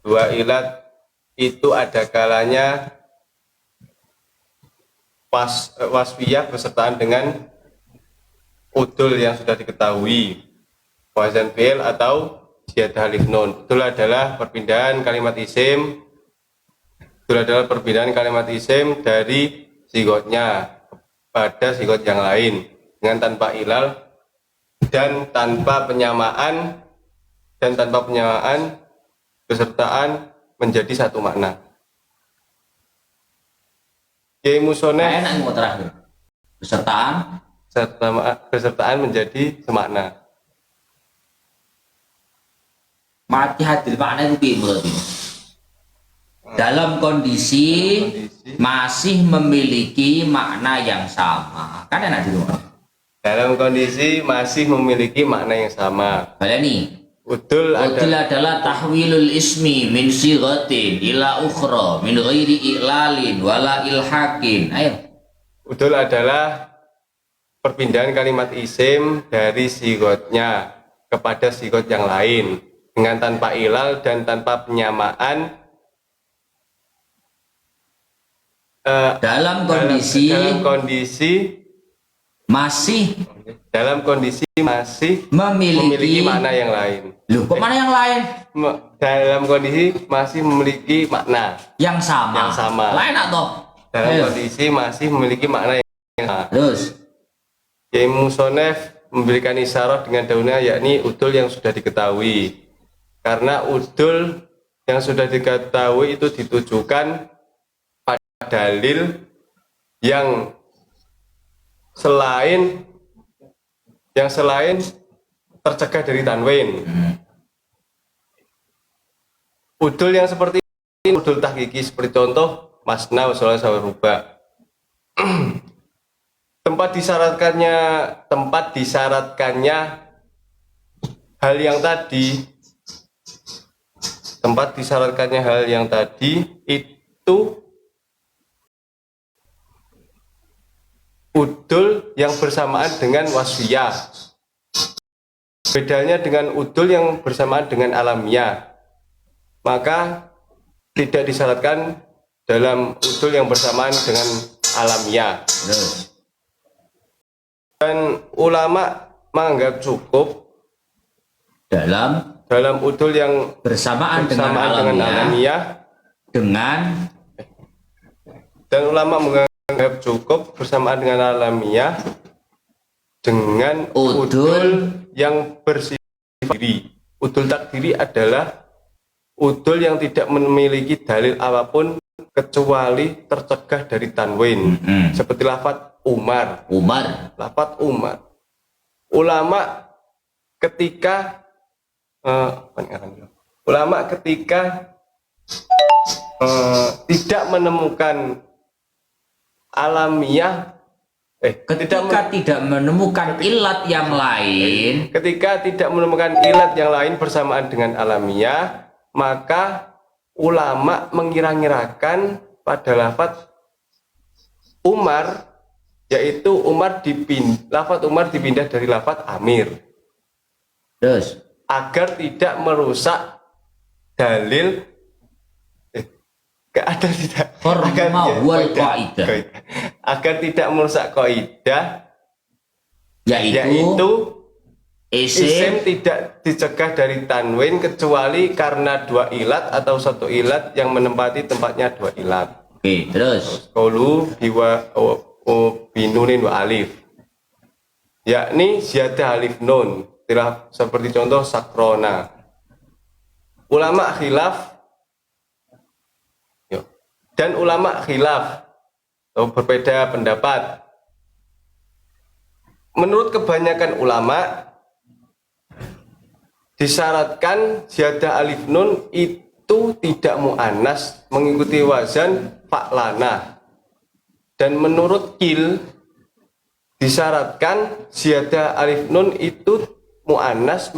dua ilat itu ada kalanya wasfiyah bersertaan dengan udul yang sudah diketahui, wazan fi'il atau ziyadah alif nun. Udul adalah perpindahan kalimat isim. Udul adalah perpindahan kalimat isim dari sigotnya pada sigot yang lain dengan tanpa ilal dan tanpa penyamaan besertaan menjadi satu makna. Kiai Musonef terakhir besertaan menjadi semakna. Mati hadir makna itu berarti dalam kondisi masih memiliki makna yang sama, kan enak di rumah. Dalam kondisi masih memiliki makna yang sama. Baleni. Udul adalah tahwilul ismi min sighatin ila ukhra min ghairi i'lalin wala ilhaqin. Ayo. Udul adalah perpindahan kalimat isim dari sigotnya kepada sigot yang lain dengan tanpa ilal dan tanpa penyamaan dalam kondisi masih memiliki makna yang lain. Loh, kok mana yang lain? Dalam kondisi masih memiliki makna yang sama. Lain atau? Dalam kondisi masih memiliki makna yang sama. Terus Kiai Musonef memberikan isyarat dengan daunnya, yakni udul yang sudah diketahui. Karena udul yang sudah diketahui itu ditujukan pada dalil yang selain tercegah dari tanwin. Udul yang seperti ini, udul tahqiqi, seperti contoh masna wa ruba. tempat disyaratkannya hal yang tadi itu udul yang bersamaan dengan wasfiyah. Bedanya dengan udul yang bersamaan dengan alamiah, maka tidak disyaratkan dalam udul yang bersamaan dengan alamiah. Dan ulama menganggap cukup dalam udul yang bersamaan dengan alamiah dan ulama menganggap cukup bersamaan dengan alamiah dengan udul yang bersifat diri. Udul takdiri adalah udul yang tidak memiliki dalil apapun kecuali tercegah dari tanwin. Seperti lafaz Umar. Lafaz Umar. Ulama ketika tidak menemukan alamiah, ketika tidak menemukan ilat yang lain bersamaan dengan alamiah, maka ulama mengira-ngirakan pada lafaz Umar, yaitu lafaz Umar dipindah dari lafaz Amir. Terus agar tidak merusak dalil agar tidak merusak kaidah, yaitu isim tidak dicegah dari tanwin kecuali karena dua ilat atau satu ilat yang menempati tempatnya dua ilat. Oke, terus qaulu binunin wa alif, yakni ziyadah alif nun, seperti contoh sakrona. Ulama khilaf atau berbeda pendapat. Menurut kebanyakan ulama, disyaratkan ziyadah alif nun itu tidak mu'annas, mengikuti wazan fa'lana. Dan menurut Qil, disyaratkan ziyadah alif nun itu mu'annas,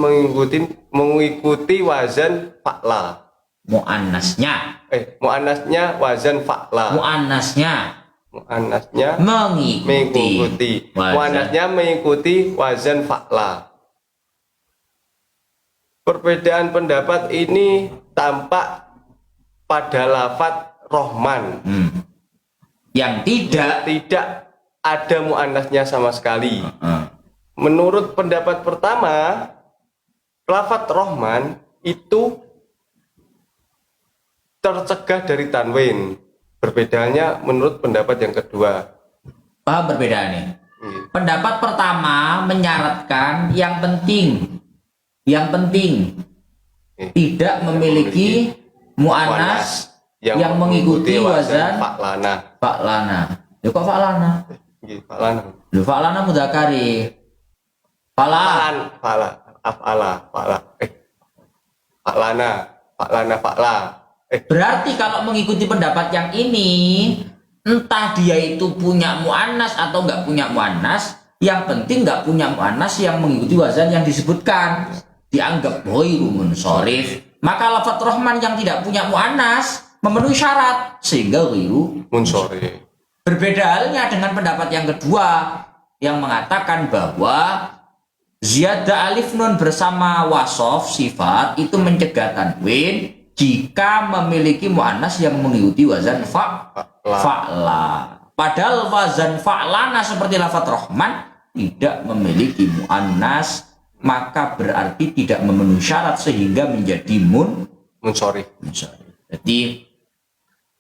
mengikuti wazan fa'la. Mu'annasnya wazan fa'la. Mu'annasnya mengikuti. Mu'annasnya mengikuti wazan fa'la. Perbedaan pendapat ini tampak pada lafat Rahman yang tidak ada muannasnya sama sekali. Menurut pendapat pertama, lafat Rahman itu tercegah dari tanwin. Berbedanya menurut pendapat yang kedua. Paham perbedaannya? Pendapat pertama menyaratkan yang penting tidak memiliki mu'annas yang mengikuti wazan fa'lana. Ya kok fa'lana? Fa'lana. Lu fa'lana mudzakkari. Fa'lana. Fa'lana. Berarti kalau mengikuti pendapat yang ini, entah dia itu punya mu'annas atau nggak punya mu'annas, yang penting nggak punya mu'annas yang mengikuti wazan yang disebutkan, dianggap ghairu munsharif. Maka lafaz Rahman yang tidak punya mu'annas memenuhi syarat sehingga ghairu munsharif. Berbeda halnya dengan pendapat yang kedua yang mengatakan bahwa ziyadah alif nun bersama wasof sifat itu mencegah tanwin jika memiliki mu'annas yang mengikuti wazan fa'la. Padahal wazan fa'lana seperti lafaz Rahman tidak memiliki mu'annas, maka berarti tidak memenuhi syarat sehingga menjadi munsharif. Jadi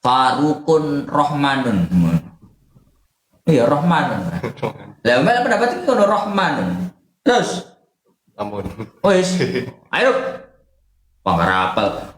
Farukun Rahmanun. Iya Rahmanun. Lah mana pendapat itu Rahmanun. Terus ampun. Wis. Ayo. Pangrapal.